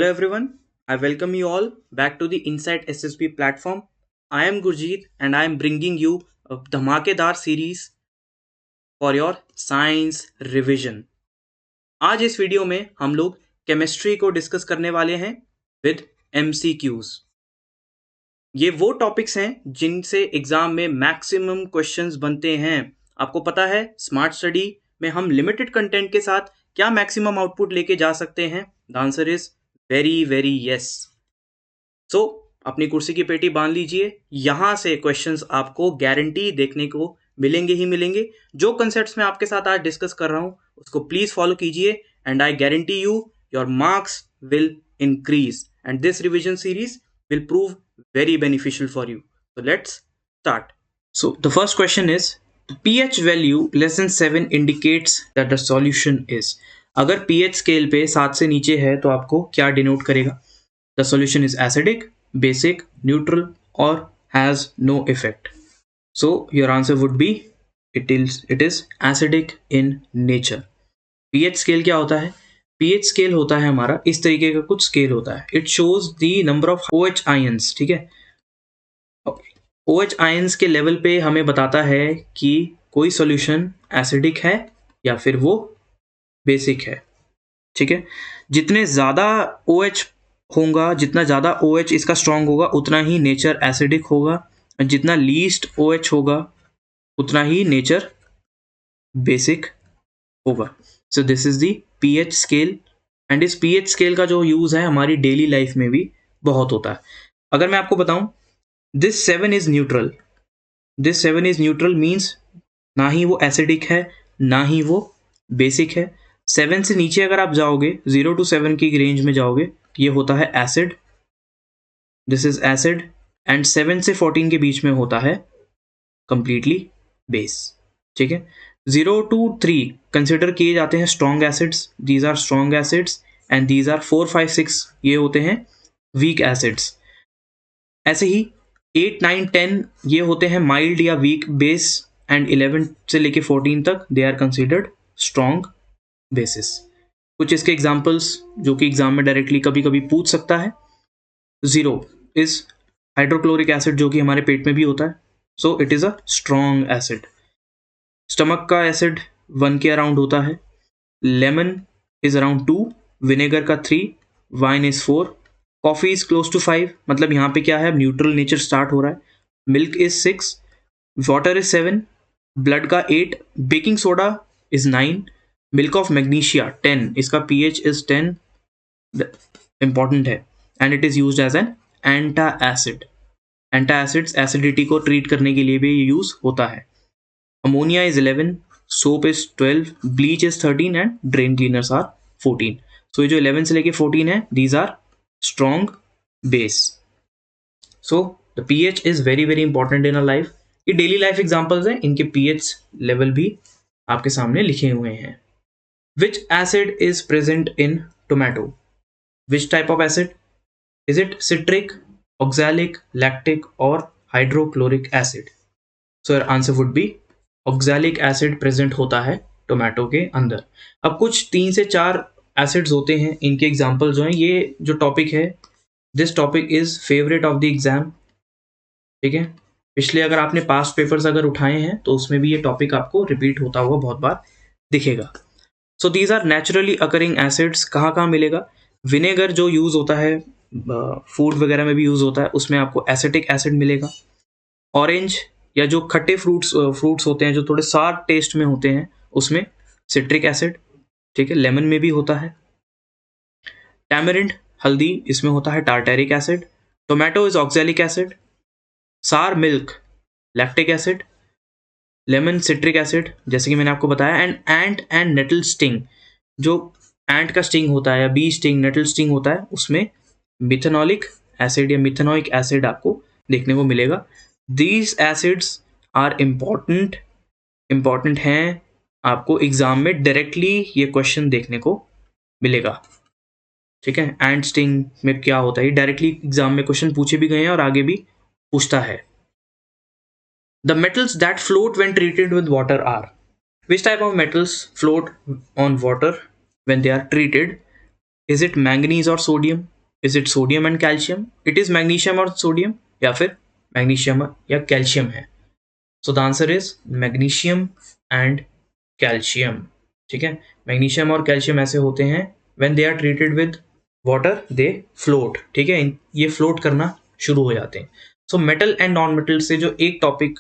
everyone, I welcome you all back to the Insight SSB platform. I am Gurjeet and I am bringing you a धमाकेदार series for your science revision. आज इस video में हम लोग chemistry को discuss करने वाले हैं विद MCQs. ये वो टॉपिक्स हैं जिनसे एग्जाम में मैक्सिमम क्वेश्चंस बनते हैं. आपको पता है स्मार्ट स्टडी में हम लिमिटेड कंटेंट के साथ क्या मैक्सिमम आउटपुट लेके जा सकते हैं. The answer is very yes. So अपनी कुर्सी की पेटी बांध लीजिए. यहां से क्वेश्चंस आपको गारंटी देखने को मिलेंगे ही मिलेंगे. जो कंसेप्ट्स मैं आपके साथ आज डिस्कस कर रहा हूं उसको प्लीज फॉलो कीजिए and I guarantee you your marks will increase and this revision series will prove very beneficial for you. So let's start. So the first question is the pH value less than 7 indicates that the solution is. अगर pH scale पे 7 से नीचे है तो आपको क्या denote करेगा? The solution is acidic, basic, neutral or has no effect. So your answer would be it is acidic in nature. pH scale क्या होता है? pH स्केल होता है हमारा इस तरीके का कुछ स्केल होता है. It shows the number of OH ions. ठीक है, OH आयंस के लेवल पे हमें बताता है कि कोई सॉल्यूशन एसिडिक है या फिर वो बेसिक है. ठीक है, जितने ज़्यादा OH होगा, जितना ज़्यादा OH इसका स्ट्रॉन्ग होगा उतना ही नेचर एसिडिक होगा, और जितना लीस्ट OH होगा उतना ही नेचर बेसिक होगा. सो this is the pH scale and इस pH स्केल का जो यूज है हमारी डेली लाइफ में भी बहुत होता है. अगर मैं आपको बताऊं this 7 is neutral. This 7 is neutral means ना ही वो एसिडिक है ना ही वो बेसिक है. 7 से नीचे अगर आप जाओगे 0 to 7 की रेंज में जाओगे ये होता है acid. This is acid. And 7 से 14 के बीच में होता है कंप्लीटली बेस. ठीक है, 0 to 3 कंसिडर किए जाते हैं strong acids. These are strong acids and these are 4, 5, 6 ये होते हैं वीक एसिड्स. ऐसे ही 8, 9, 10 ये होते हैं माइल्ड या वीक बेस एंड 11 से लेके 14 तक they are considered strong bases. कुछ इसके एग्जाम्पल्स जो कि एग्जाम में डायरेक्टली कभी कभी पूछ सकता है. 0 इज हाइड्रोक्लोरिक एसिड जो कि हमारे पेट में भी होता है. So it is a strong acid. Stomach का एसिड 1 के अराउंड होता है. लेमन इज अराउंड 2, विनेगर का 3, wine is 4, coffee is close to 5. मतलब यहाँ पे क्या है, न्यूट्रल नेचर स्टार्ट हो रहा है. Milk is 6, water is 7, blood का 8, baking soda is 9, milk of magnesia 10. इसका pH इज 10, इंपॉर्टेंट है and it is used as an antacid. Antacids acidity को ट्रीट करने के लिए भी यूज होता है. Ammonia is 11, soap is 12, bleach is 13 and drain cleaners are 14. So ये जो 11 से लेके 14 है these are strong base. So the pH is very important in our life. ये daily life examples हैं, इनके pH level भी आपके सामने लिखे हुए हैं. Which acid is present in tomato? Which type of acid? Is it citric, oxalic, lactic or hydrochloric acid? So your answer would be oxalic acid present होता है टोमेटो के अंदर. अब कुछ 3 से 4 एसिड्स होते हैं, इनके एग्जांपल जो हैं. ये जो टॉपिक है this topic is favourite of the exam. ठीक है, पिछले अगर आपने पास्ट पेपर्स अगर उठाए हैं तो उसमें भी ये टॉपिक आपको रिपीट होता हुआ बहुत बार दिखेगा. So these are naturally occurring acids. कहाँ कहाँ मिलेगा? विनेगर जो यूज होता है फूड वगैरह में भी यूज होता है, उसमें आपको एसिटिक एसिड मिलेगा. ऑरेंज या जो खट्टे फ्रूट्स होते हैं जो थोड़े सार टेस्ट में होते हैं उसमें सिट्रिक एसिड. ठीक है, लेमन में भी होता है. टैमरिंड हल्दी इसमें होता है tartaric acid. Tomato is oxalic acid. Sour milk lactic acid. Lemon citric acid जैसे कि मैंने आपको बताया. एंड एंड नेटल स्टिंग, जो एंट का स्टिंग होता है या बी स्टिंग नेटल स्टिंग होता है उसमें मिथेनॉलिक एसिड या मिथेनोइक एसिड आपको देखने को मिलेगा. These acids are important हैं. आपको एग्जाम में डायरेक्टली ये क्वेश्चन देखने को मिलेगा. ठीक है, एंड स्टिंग में क्या होता है डायरेक्टली एग्जाम में क्वेश्चन पूछे भी गए हैं और आगे भी पूछता है. The metals that float when treated with water are. Which type of metals float on water when they are treated? Is it manganese or sodium? Is it sodium and calcium? It is magnesium और sodium, या फिर magnesium या calcium है? So the answer is magnesium and calcium. ठीक है, magnesium और calcium ऐसे होते हैं when they are treated with water they float. ठीक है, ये फ्लोट करना शुरू हो जाते हैं। So metal and non metal से जो एक टॉपिक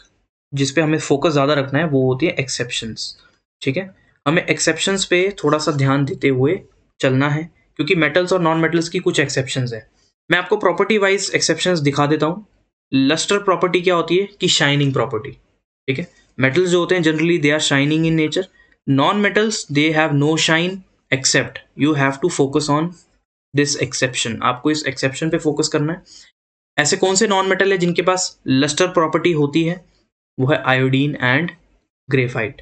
जिस पे हमें फोकस ज़्यादा रखना है वो होती है एक्सेप्शंस। ठीक है, हमें एक्सेप्शंस पे थोड़ा सा ध्यान देते हुए चलना है, क्योंकि मेटल्स और नॉन मेटल्स की कुछ एक्सेप्शंस है। मैं आपको प्रॉपर्टी वाइज एक्सेप्शंस दिखा देता हूँ। लस्टर प्रॉपर्टी क्या होती है कि शाइनिंग प्रॉपर्टी। ठीक है, मेटल्स जो होते हैं generally they are shining in nature, non metals they have no shine, except you have to focus on this exception. आपको इस एक्सेप्शन पे फोकस करना है। ऐसे कौन से नॉन मेटल है जिनके पास लस्टर प्रॉपर्टी होती है? वो है iodine and graphite.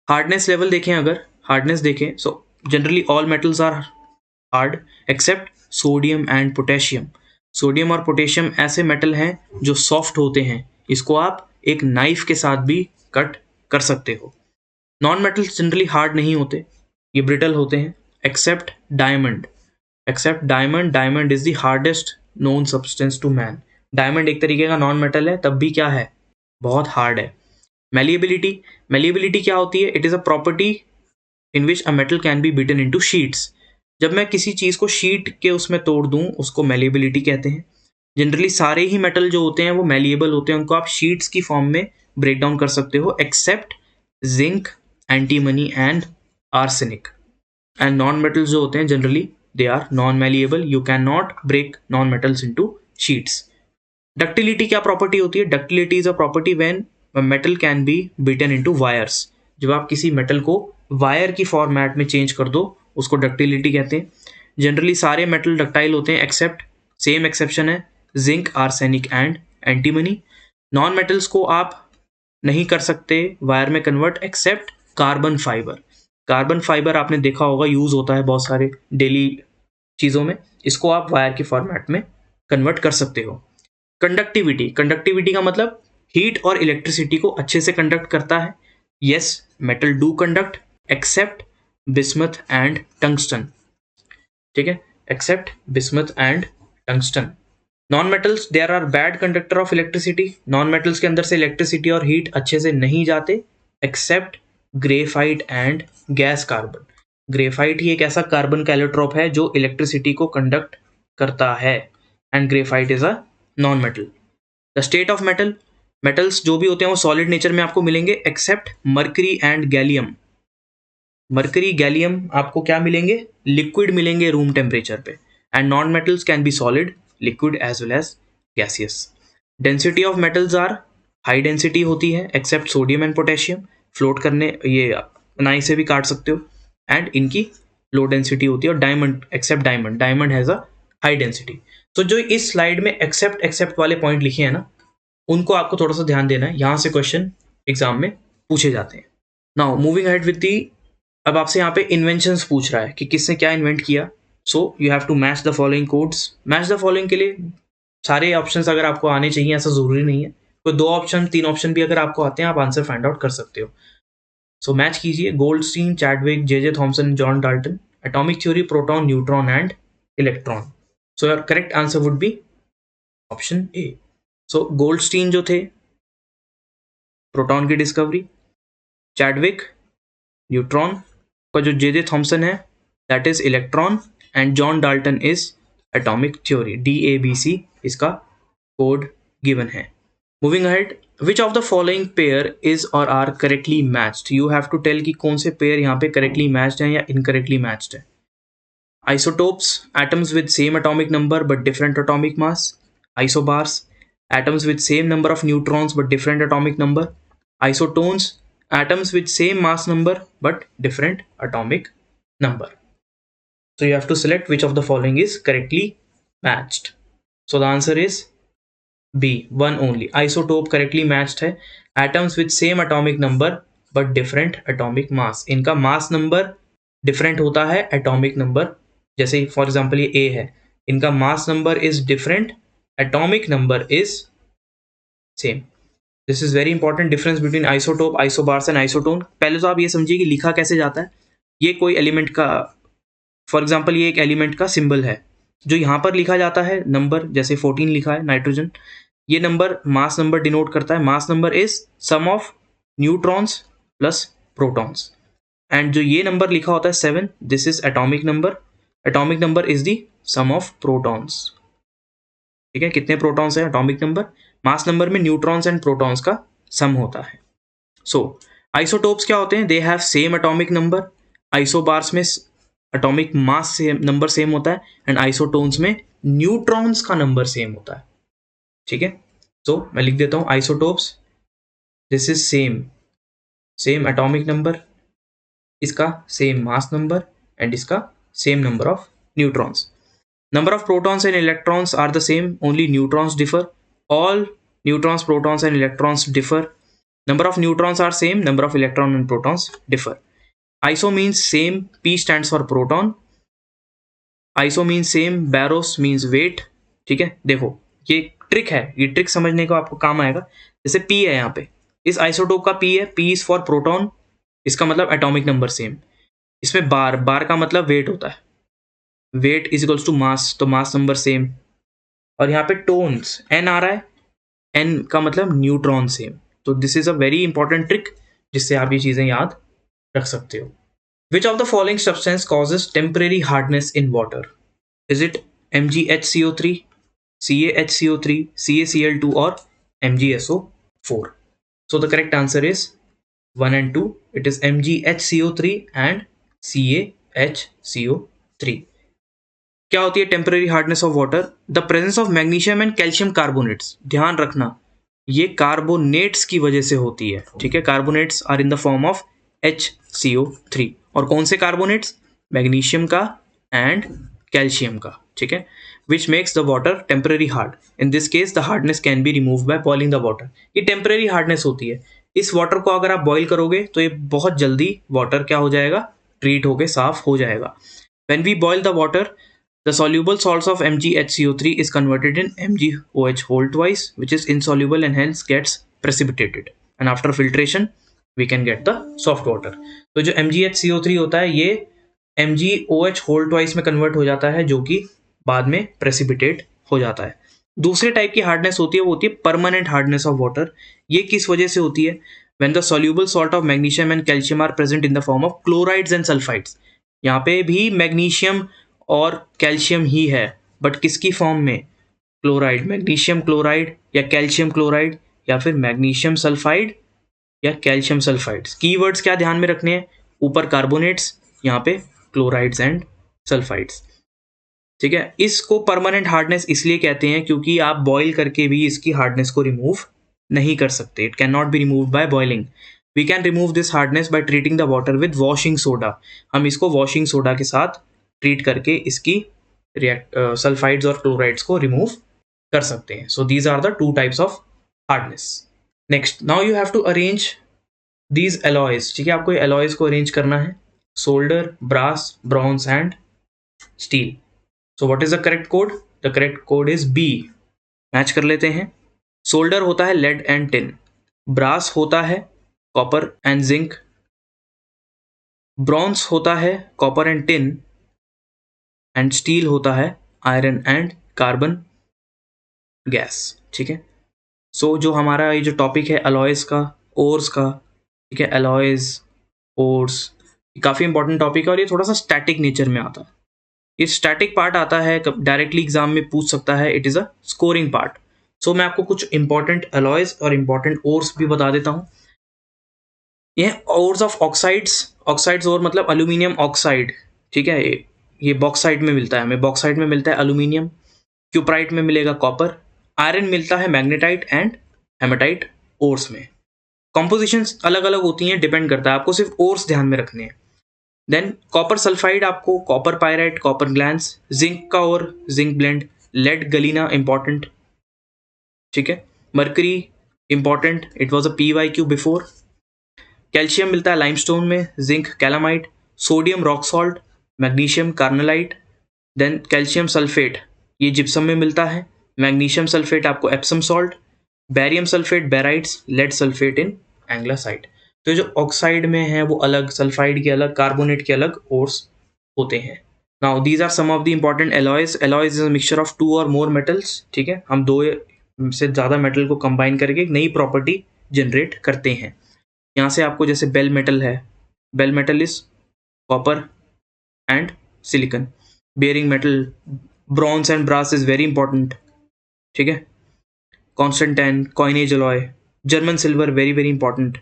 Hardness level देखें, अगर हार्डनेस देखें, so generally all metals are hard except sodium and potassium. Sodium और पोटेशियम ऐसे मेटल हैं जो सॉफ्ट होते हैं, इसको आप एक नाइफ के साथ भी कट कर सकते हो। नॉन मेटल्स जनरली हार्ड नहीं होते, ये ब्रिटल होते हैं, except diamond. Except diamond, diamond is the hardest known substance to man. Diamond एक तरीके का नॉन मेटल है, तब भी क्या है, बहुत हार्ड है। मेलिएबिलिटी, मेलिएबिलिटी क्या होती है? It is a property in which a metal can be beaten into sheets. जब मैं किसी चीज को शीट के उसमें तोड़ दूं उसको मेलिएबिलिटी कहते हैं। जनरली सारे ही मेटल जो होते हैं वो मेलिएबल होते हैं, उनको आप शीट्स की फॉर्म में ब्रेक डाउन कर सकते हो, except zinc, antimony and arsenic. And non metals जो होते हैं generally they are non malleable, you can not break non metals into sheets. Ductility क्या प्रॉपर्टी होती है? Ductility is a property when metal can be beaten into wires. जब आप किसी metal को वायर की फॉर्मेट में चेंज कर दो उसको डक्टिलिटी कहते हैं। जनरली सारे मेटल डक्टाइल होते हैं एक्सेप्ट, सेम एक्सेप्शन है, zinc, arsenic and antimony. Non metals को आप नहीं कर सकते वायर में convert except carbon fibre. Carbon fibre आपने देखा होगा यूज होता है बहुत सारे डेली चीज़ों में, इसको आप वायर के फॉर्मेट में कन्वर्ट कर सकते हो। कंडक्टिविटी, कंडक्टिविटी का मतलब हीट और इलेक्ट्रिसिटी को अच्छे से कंडक्ट करता है। Yes, metal do conduct except bismuth and tungsten. ठीक है, except bismuth and tungsten. Non metals there are bad conductor of electricity. Non metals के अंदर से इलेक्ट्रिसिटी और हीट अच्छे से नहीं जाते, except graphite and gas carbon. Graphite ही एक ऐसा कार्बन का एलोट्रोप है जो इलेक्ट्रिसिटी को कंडक्ट करता है, and graphite is a non metal. The state of metal, metals जो भी होते हैं वो सॉलिड नेचर में आपको मिलेंगे except mercury and gallium. Mercury, gallium आपको क्या मिलेंगे? लिक्विड मिलेंगे रूम टेम्परेचर पे। And non metals can be solid, liquid as well as gaseous. Density of metals are high density होती है except sodium and potassium. Float करने, ये नाई से भी काट सकते हो, एंड इनकी लो डेंसिटी होती है। और diamond, except diamond, diamond has a high density. तो जो इस स्लाइड में एक्सेप्ट एक्सेप्ट वाले पॉइंट लिखे हैं ना, उनको आपको थोड़ा सा ध्यान देना है, यहाँ से क्वेश्चन एग्जाम में पूछे जाते हैं। Now moving ahead with the, अब आपसे यहाँ पे इन्वेंशंस पूछ रहा है कि किसने क्या इन्वेंट किया। So you have to match the following codes. Match the following के लिए सारे ऑप्शंस अगर आपको आने चाहिए ऐसा जरूरी नहीं है, कोई 2 ऑप्शन 3 ऑप्शन भी अगर आपको आते हैं आप आंसर फाइंड आउट कर सकते हो। सो मैच कीजिए, Goldstein, Chadwick, J Thomson, John Dalton, atomic theory, proton, neutron and electron. So your correct answer would be option A. So Goldstein जो थे प्रोटॉन की डिस्कवरी, चैडविक न्यूट्रॉन का, जो J Thomson है that is electron, and John Dalton is atomic theory. DABC इसका code given है। Moving ahead, which of the following pair is और are correctly matched. You have to tell कि कौन से pair यहाँ पे करेक्टली मैच्ड हैं या इनकरेक्टली मैच्ड है। Isotopes, atoms with same atomic number but different atomic mass. Isobars, atoms with same number of neutrons but different atomic number. Isotones, atoms with same mass number but different atomic number. So you have to select which of the following is correctly matched. So the answer is B, one only. Isotope correctly matched है। Atoms with same atomic number but different atomic mass. इनका mass number different होता है atomic number, जैसे for example ये A है, इनका मास number is different, atomic number is same. This is very important difference between isotope, isobars and isotone. पहले तो आप ये समझिए कि लिखा कैसे जाता है। ये कोई एलिमेंट का, फॉर एग्जाम्पल ये एक एलिमेंट का सिंबल है, जो यहाँ पर लिखा जाता है नंबर, जैसे 14 लिखा है नाइट्रोजन, ये नंबर मास नंबर डिनोट करता है. Mass number is sum of neutrons plus protons. And जो ये नंबर लिखा होता है 7, this is atomic number. Atomic number is the sum of protons. ठीक है, कितने प्रोटॉन्स है एटॉमिक नंबर. मास नंबर में न्यूट्रॉन्स एंड प्रोटॉन्स का सम होता है. सो आइसोटोप्स क्या होते हैं, they have same atomic number. Isobars में atomic mass same number same होता है, एंड आइसोटोन्स में न्यूट्रॉन्स का नंबर सेम होता है. ठीक है, सो मैं लिख देता हूं isotopes, this is same atomic number, इसका सेम मास नंबर, एंड इसका same number of neutrons. Number of protons and electrons are the same, only neutrons differ. All neutrons, protons and electrons differ. Number of neutrons are same, number of electron and protons differ. Iso means same, P stands for proton. Iso means same, baros means weight. ठीक है, देखो ये trick है, ये trick समझने को आपको काम आएगा. जैसे P है यहाँ पे, इस आइसोटोप का P है, P is for proton, इसका मतलब एटॉमिक नंबर सेम. इसमें बार का मतलब वेट होता है, weight is equals to mass, तो मास नंबर सेम. और यहाँ पे टोन्स एन आ रहा है, एन का मतलब न्यूट्रॉन सेम. तो this is a very important trick जिससे आप ये चीजें याद रख सकते हो. विच of the following substance causes temporary hardness in water. Is it MgHCO3, CaHCO3, CaCl2 और MgSO4? So the correct answer is 1 and 2. It is MgHCO3 and CaHCO3. क्या होती है temporary hardness of water? The presence of magnesium and calcium carbonates. ध्यान रखना, ये carbonates की वजह से होती है. ठीक है, carbonates are in the form of HCO3. और कौन से कार्बोनेट्स? मैग्नीशियम का एंड कैल्शियम का. ठीक है, which makes the water temporary hard. In this case the hardness can be remove by boiling the water. ये टेम्पररी हार्डनेस होती है. इस वाटर को अगर आप बॉइल करोगे तो ये बहुत जल्दी वाटर क्या हो जाएगा, ट्रीट होके साफ हो जाएगा. When we boil the water, the soluble salts of MgHCO3 is converted in MgOH whole twice, which is insoluble and hence gets precipitated. And after filtration, we can get the soft water. तो जो MgHCO3 होता है ये MgOH whole twice में convert हो जाता है, जो कि बाद में precipitate हो जाता है. दूसरे टाइप की हार्डनेस होती है, वो होती है परमानेंट हार्डनेस ऑफ वाटर. ये किस वजह से होती है? When the soluble salt of magnesium and calcium are present in the form of chlorides and sulfides. यहाँ पे भी मैग्नीशियम और कैल्शियम ही है, बट किसकी फॉर्म में? क्लोराइड, मैग्नीशियम क्लोराइड या कैल्शियम क्लोराइड या फिर मैग्नीशियम सल्फाइड या कैल्शियम सल्फाइड्स. कीवर्ड्स क्या ध्यान में रखने हैं? ऊपर कार्बोनेट्स, यहाँ पे क्लोराइड्स एंड सल्फाइड्स. ठीक है, इसको परमानेंट हार्डनेस इसलिए कहते हैं क्योंकि आप बॉईल करके भी इसकी हार्डनेस को रिमूव नहीं कर सकते. It can not be remove by boiling. We can remove this hardness by treating the water with washing soda. हम इसको वॉशिंग सोडा के साथ ट्रीट करके इसकी सल्फाइड्स और क्लोराइड्स को रिमूव कर सकते हैं. So these are the two types of hardness. Next, now you have to arrange these alloys. ठीक है, आपको एलॉयज को अरेंज करना है. Solder, brass, bronze and steel. So what is the correct code? The correct code is B. Match कर लेते हैं. Solder होता है लेड एंड टिन. ब्रास होता है कॉपर एंड जिंक. ब्रॉन्ज होता है copper and tin. And steel होता है आयरन एंड कार्बन गैस. ठीक है, सो जो हमारा ये जो टॉपिक है अलॉयज का, ओर्स का, ठीक है, अलॉयज, ओर्स, काफ़ी इंपॉर्टेंट टॉपिक है और ये थोड़ा सा स्टैटिक नेचर में आता है. ये स्टैटिक पार्ट आता है, डायरेक्टली एग्जाम में पूछ सकता है. It is a scoring part. So मैं आपको कुछ इंपॉर्टेंट अलॉयज और इंपॉर्टेंट ओर्स भी बता देता हूँ. ये ओर्स ऑफ ऑक्साइड्स. ऑक्साइड्स और मतलब एल्यूमिनियम ऑक्साइड. ठीक है, ये बॉक्साइट में मिलता है, हमें बॉक्साइट में मिलता है एल्यूमिनियम. क्यूप्राइट में मिलेगा कॉपर. आयरन मिलता है मैग्नेटाइट एंड हेमाटाइट ओर्स में. कॉम्पोजिशंस अलग अलग होती हैं, डिपेंड करता है, आपको सिर्फ ओर्स ध्यान में रखने हैं. देन कॉपर सल्फाइड आपको copper pyrite, copper glance, zinc का और zinc blende, lead galena important. ठीक है, mercury important, it was a PYQ before. Calcium मिलता है लाइमस्टोन में, zinc calamite, sodium rock salt, magnesium carnallite. Then calcium sulphate ये gypsum में मिलता है. मैग्नीशियम सल्फेट आपको Epsom salt. Barium sulphate barytes, lead sulphate in anglesite. तो जो ऑक्साइड में है वो अलग, सल्फाइड के अलग, कार्बोनेट के अलग ओर्स होते हैं. Now these are some of the important alloys. Alloys is a mixture of two or more metals. ठीक है, हम दो से ज़्यादा मेटल को कंबाइन करके एक नई प्रॉपर्टी जनरेट करते हैं. यहाँ से आपको जैसे बेल मेटल है, bell metal is copper and silicon. Bearing metal bronze and brass is very important. ठीक है, constantan coinage alloy. German silver very very important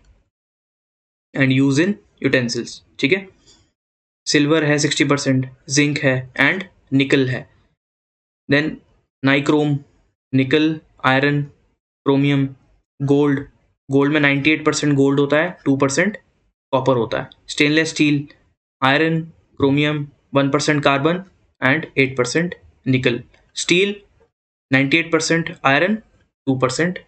and use in utensils. ठीक है, सिल्वर है 60%, जिंक है एंड निकल है. Then nichrome, निकल, iron, chromium, gold. Gold में 98% गोल्ड होता है, 2% कॉपर होता है. Stainless steel, iron, chromium, 1% carbon and 8% निकल. स्टील 98% आयरन, 2%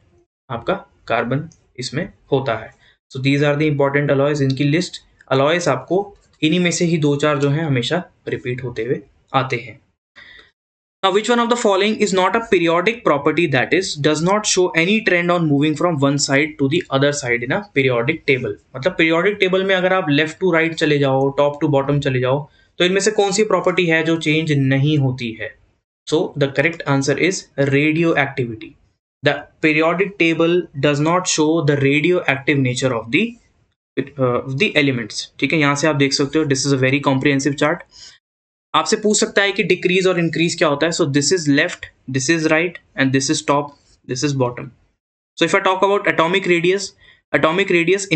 आपका कार्बन इसमें होता है. So these are the important alloys. इनकी लिस्ट अलॉयज आपको इन्हीं में से ही दो चार जो हैं हमेशा रिपीट होते हुए आते हैं. Now, which one of the following is not a periodic property, that is does not show any trend on moving from one side to the other side in a periodic table? मतलब periodic table में अगर आप left to right चले जाओ, top to bottom चले जाओ, तो इनमें से कौन सी प्रॉपर्टी है जो चेंज नहीं होती है? So the correct answer is radioactivity. The periodic table does not show the radioactive nature of the elements. ठीक है, यहाँ से आप देख सकते हो. This is a very comprehensive chart. आपसे पूछ सकता है कि डिक्रीज और इंक्रीज क्या होता है. सो this is left, this is right and this is top, this is bottom. So if I talk about atomic radius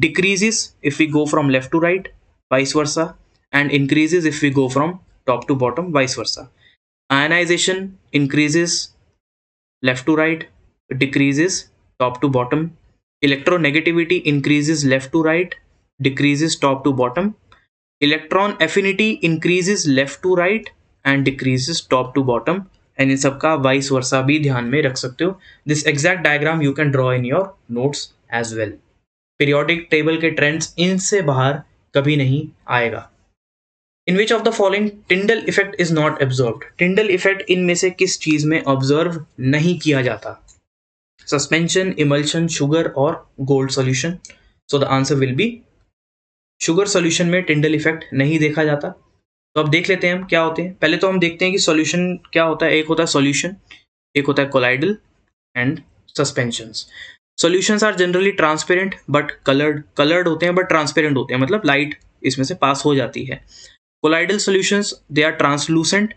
decreases if we go from left to right, vice versa, and increases if we go from top to bottom, vice versa. Ionization increases left to right, decreases top to bottom. Electronegativity increases left to right, decreases top to bottom. Electron affinity increases left to right and decreases top to bottom. And इन सबका vice versa भी ध्यान में रख सकते हो. This exact diagram you can draw in your notes as well. Periodic table के trends इनसे बाहर कभी नहीं आएगा. In which of the following Tyndall effect is not observed? Tyndall effect इनमें से किस चीज में ऑब्जर्व नहीं किया जाता? सस्पेंशन, इमल्शन, शुगर और gold solution. So the answer will be sugar solution में टिंडल इफेक्ट नहीं देखा जाता. तो अब देख लेते हैं हम क्या होते हैं. पहले तो हम देखते हैं कि सॉल्यूशन क्या होता है. एक होता है सॉल्यूशन, एक होता है colloidal and suspensions. Solutions are generally transparent but coloured होते हैं बट ट्रांसपेरेंट होते हैं, मतलब लाइट इसमें से पास हो जाती है. Colloidal solutions they are translucent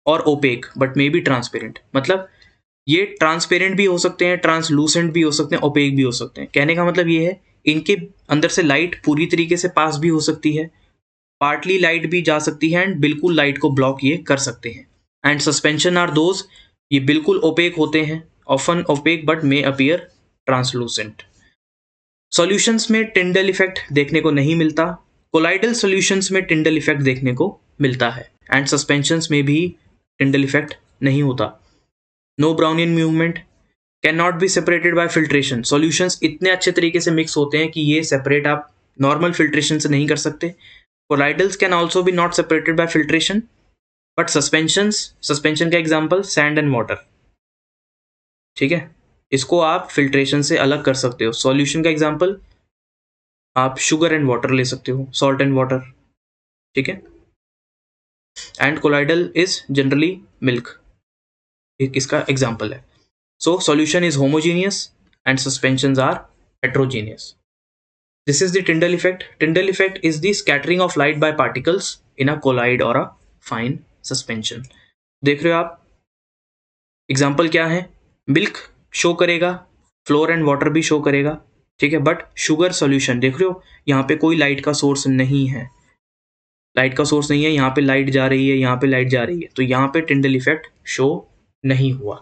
और opaque but may be transparent. मतलब ये ट्रांसपेरेंट भी हो सकते हैं, ट्रांसलूसेंट भी हो सकते हैं, ओपेक भी हो सकते हैं. कहने का मतलब ये है इनके अंदर से लाइट पूरी तरीके से पास भी हो सकती है, पार्टली लाइट भी जा सकती है एंड बिल्कुल लाइट को ब्लॉक ये कर सकते हैं. एंड सस्पेंशन आर दोज, ये बिल्कुल ओपेक होते हैं, often opaque but may appear translucent. Solutions में टिंडल इफेक्ट देखने को नहीं मिलता. कोलाइडल सॉल्यूशंस में टिंडल इफेक्ट देखने को मिलता है एंड सस्पेंशंस में भी टिंडल इफेक्ट नहीं होता. No Brownian movement, can not be separated by filtration. Solutions इतने अच्छे तरीके से मिक्स होते हैं कि ये सेपरेट आप नॉर्मल फिल्ट्रेशन से नहीं कर सकते. Colloidals can also be not separated by filtration but suspension का एग्जाम्पल सैंड एंड वाटर. ठीक है, इसको आप फिल्ट्रेशन से अलग कर सकते हो. सॉल्यूशन का एग्जाम्पल आप शुगर एंड वाटर ले सकते हो, सॉल्ट एंड वाटर. ठीक है, and colloidal is generally milk, इसका एग्जाम्पल है. So solution is homogeneous and suspensions are heterogeneous. This is the Tyndall effect. Tyndall effect is the scattering of light by particles in a colloid or a fine suspension. देख रहे हो आप example क्या है? Milk show करेगा, floor and water भी show करेगा. ठीक है, बट शुगर सॉल्यूशन देख रहे हो यहाँ पे कोई लाइट का सोर्स नहीं है, लाइट का सोर्स नहीं है. यहाँ पे लाइट जा रही है, यहाँ पे लाइट जा रही है, तो यहाँ पे टिंडल इफेक्ट शो नहीं हुआ.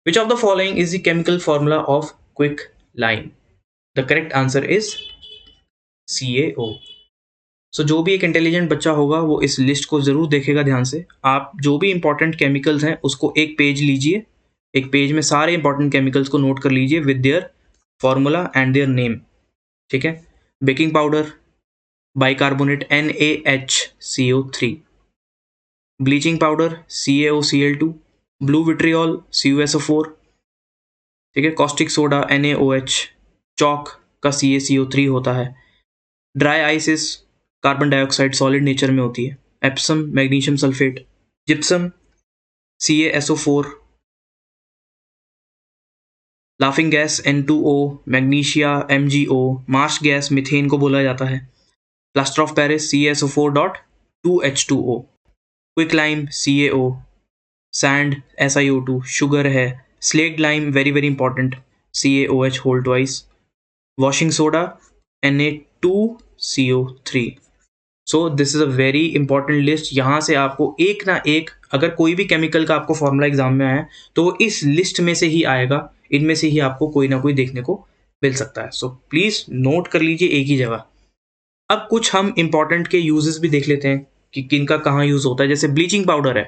Which of the following is the chemical formula of quicklime? The correct answer is CaO. So जो भी एक इंटेलिजेंट बच्चा होगा वो इस लिस्ट को जरूर देखेगा ध्यान से. आप जो भी इंपॉर्टेंट केमिकल्स हैं उसको एक पेज लीजिए, एक पेज में सारे इंपॉर्टेंट केमिकल्स को नोट कर लीजिए with their formula and their name. ठीक है, baking powder, bicarbonate NaHCO3, bleaching powder CaOCl2, blue vitriol CuSO4. ठीक है, कॉस्टिक सोडा NaOH, चौक का CaCO3 होता है. Dry ice is carbon dioxide solid nature में होती है Epsom magnesium sulphate, gypsum CaSO4, laughing gas N2O, magnesia MgO, marsh gas methane को बोला जाता है, plaster of Paris CaSO4.2H2O, quick lime CaO, sand SiO2, sugar है, slate lime very very important CaOH whole twice, washing soda Na2CO3। So this is a very important list. यहाँ से आपको एक ना एक, अगर कोई भी केमिकल का आपको फॉर्मूला एग्जाम में आया तो वो इस लिस्ट में से ही आएगा, इनमें से ही आपको कोई ना कोई देखने को मिल सकता है। सो प्लीज नोट कर लीजिए एक ही जगह। अब कुछ हम इंपॉर्टेंट के यूजेस भी देख लेते हैं कि किन का कहाँ यूज होता है। जैसे ब्लीचिंग पाउडर है,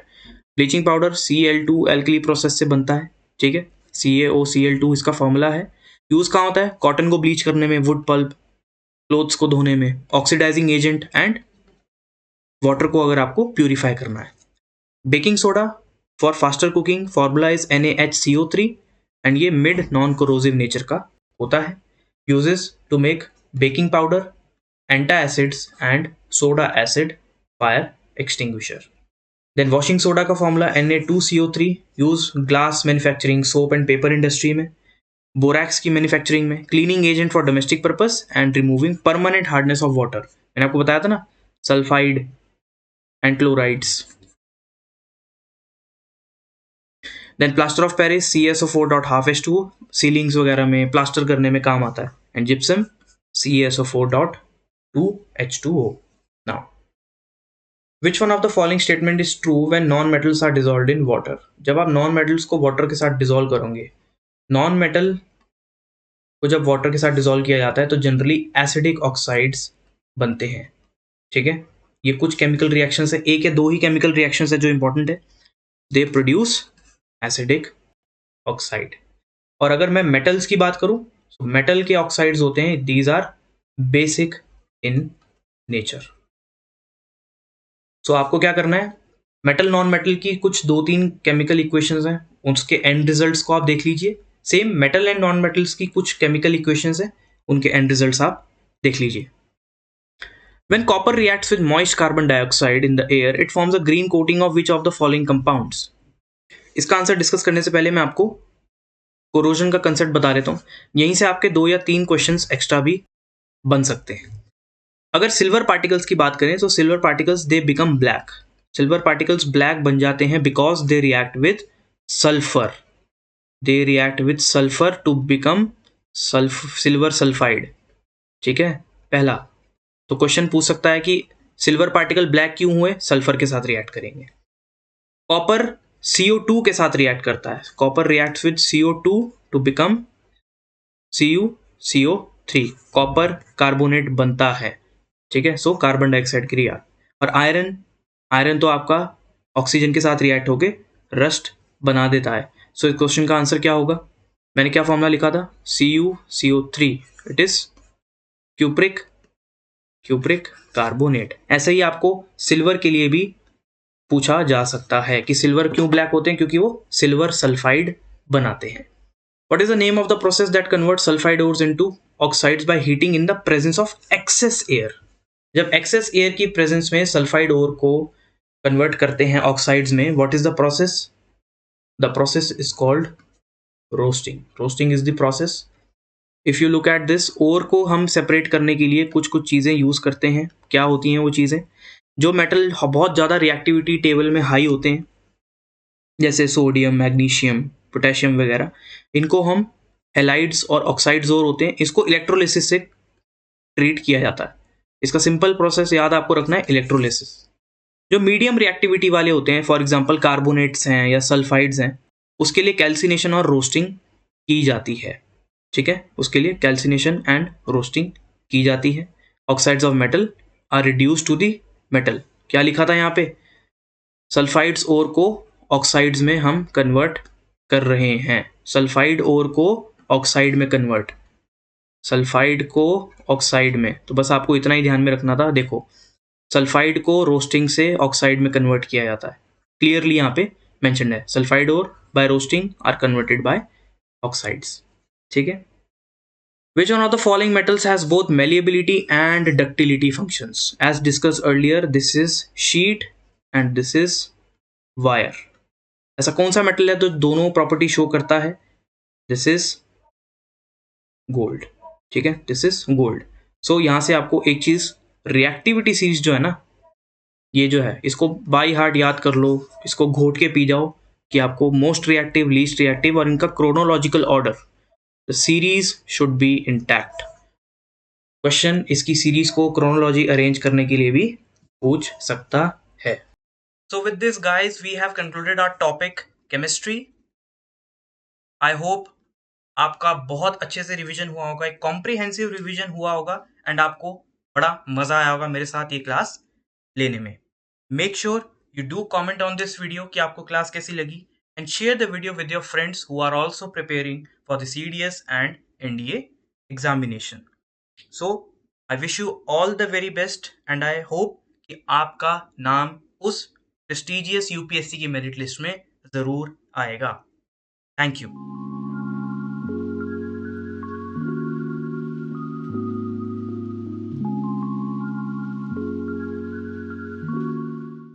bleaching powder Cl2 alkali process से बनता है, ठीक है, CaOCl2 इसका फॉर्मूला है। यूज कहाँ होता है? कॉटन को ब्लीच करने में, वुड पल्प, क्लोथ्स को धोने में, ऑक्सीडाइजिंग एजेंट एंड वाटर को अगर आपको प्यूरिफाई करना है। Baking soda for faster cooking, formula is NaHCO3 and ये मिड नॉन कोरोसिव नेचर का होता है। Uses to make baking powder, antacids and soda acid, fire extinguisher. Then washing soda का formula Na2CO3, use glass manufacturing, soap and paper industry में, borax की manufacturing में, cleaning agent for domestic purpose and removing permanent hardness of water. मैंने आपको बताया था ना, sulphide and chlorides. Then plaster of Paris CaSO4.2H2O, ceilings वगैरह में, प्लास्टर करने में काम आता है। And gypsum CaSO4.2H2O। Now which one of the following statement is true when non metals are dissolved in water? जब आप नॉन मेटल्स को वाटर के साथ डिसॉल्व करोगे, नॉन मेटल को जब वाटर के साथ डिसॉल्व किया जाता है तो जनरली एसिडिक ऑक्साइड्स बनते हैं, ठीक है। ये कुछ केमिकल रिएक्शंस है, एक या दो ही केमिकल रिएक्शंस है जो इंपॉर्टेंट है। They produce acidic oxide. और अगर मैं मेटल्स की बात करूं तो मेटल के ऑक्साइड्स होते हैं, these are basic in nature. So आपको क्या करना है, मेटल नॉन मेटल की कुछ दो तीन केमिकल इक्वेशंस हैं, उसके एंड रिजल्ट्स को आप देख लीजिए। Same metal and non metals की कुछ केमिकल इक्वेशंस हैं, उनके एंड रिजल्ट्स आप देख लीजिए। When copper reacts with moist carbon dioxide in the air, it forms a green coating of which of the following compounds? इसका आंसर डिस्कस करने से पहले मैं आपको कोरोजन का कंसेप्ट बता देता हूँ। यहीं से आपके दो या तीन क्वेश्चंस एक्स्ट्रा भी बन सकते हैं। अगर सिल्वर पार्टिकल्स की बात करें तो silver particles they become black. Silver particles black बन जाते हैं because they react with sulphur. They react with sulphur to become silver sulphide, ठीक है, पहला। तो क्वेश्चन पूछ सकता है कि सिल्वर पार्टिकल ब्लैक क्यों हुए? सल्फर के साथ रिएक्ट करेंगे। कॉपर CO2 के साथ रिएक्ट करता है। Copper reacts with CO2 to become CuCO3, copper carbonate बनता है, ठीक है। सो कार्बन डाइऑक्साइड की रिएक्ट। और आयरन, आयरन तो आपका ऑक्सीजन के साथ रिएक्ट होके रस्ट बना देता है। सो इस क्वेश्चन का आंसर क्या होगा? मैंने क्या फॉर्मूला लिखा था? CuCO3, it is cupric carbonate. ऐसे ही आपको सिल्वर के लिए भी पूछा जा सकता है कि सिल्वर क्यों ब्लैक होते हैं? क्योंकि वो सिल्वर सल्फाइड बनाते हैं। What is the name of the process that converts sulfide ores into oxides by heating in the presence of excess air? जब excess air की presence में सल्फाइड ओर को कन्वर्ट करते हैं ऑक्साइड्स में, what is the process? The process is called roasting. Roasting is the process. If you look at this, ओर को हम separate करने के लिए कुछ कुछ चीज़ें यूज़ करते हैं। क्या होती हैं वो चीज़ें? जो मेटल बहुत ज़्यादा रिएक्टिविटी टेबल में हाई होते हैं, जैसे सोडियम, मैग्नीशियम, पोटेशियम वगैरह, इनको हम हेलाइड्स और ऑक्साइड्स और होते हैं, इसको इलेक्ट्रोलिसिस से ट्रीट किया जाता है। इसका सिंपल प्रोसेस याद आपको रखना है, इलेक्ट्रोलिसिस। जो मीडियम रिएक्टिविटी वाले होते हैं, फॉर एग्जांपल कार्बोनेट्स हैं या सल्फाइड्स हैं, उसके लिए कैल्सिनेशन और रोस्टिंग की जाती है, ठीक है। उसके लिए कैल्सिनेशन एंड रोस्टिंग की जाती है। Oxides of metal are reduce to the metal. क्या लिखा था यहाँ पे? सल्फाइड्स ओर को ऑक्साइड्स में हम कन्वर्ट कर रहे हैं। सल्फाइड ओर को ऑक्साइड में कन्वर्ट, सल्फाइड को ऑक्साइड में। तो बस आपको इतना ही ध्यान में रखना था। देखो, सल्फाइड को रोस्टिंग से ऑक्साइड में कन्वर्ट किया जाता है, क्लियरली यहाँ पे मेंशन है। Sulphide ore by roasting are converted by oxides, ठीक है। Which one of the following metals has both malleability and ductility functions? As discussed earlier, this is sheet and this is wire. ऐसा कौन सा metal है तो दोनों property show करता है? This is gold. ठीक है, दिस इज गोल्ड. सो यहां से आपको एक चीज, रिएक्टिविटी सीरीज जो है ना, ये जो है इसको बाई हार्ट याद कर लो, इसको घोट के पी जाओ कि आपको मोस्ट रिएक्टिव, लीस्ट रिएक्टिव और इनका chronological order, the series should be intact. Question इसकी सीरीज को क्रोनोलॉजी अरेंज करने के लिए भी पूछ सकता है. So with this guys we have concluded our topic chemistry. I hope आपका बहुत अच्छे से रिवीजन हुआ होगा, एक कॉम्प्रिहेंसिव रिवीजन हुआ होगा एंड आपको बड़ा मजा आया होगा मेरे साथ ये क्लास लेने में. Make sure you do comment on this video कि आपको क्लास कैसी लगी, and share the video with your friends who are also preparing for the CDS and NDA examination. So I wish you all the very best and I hope कि आपका नाम उस prestigious UPSC की merit list में जरूर आएगा. Thank you.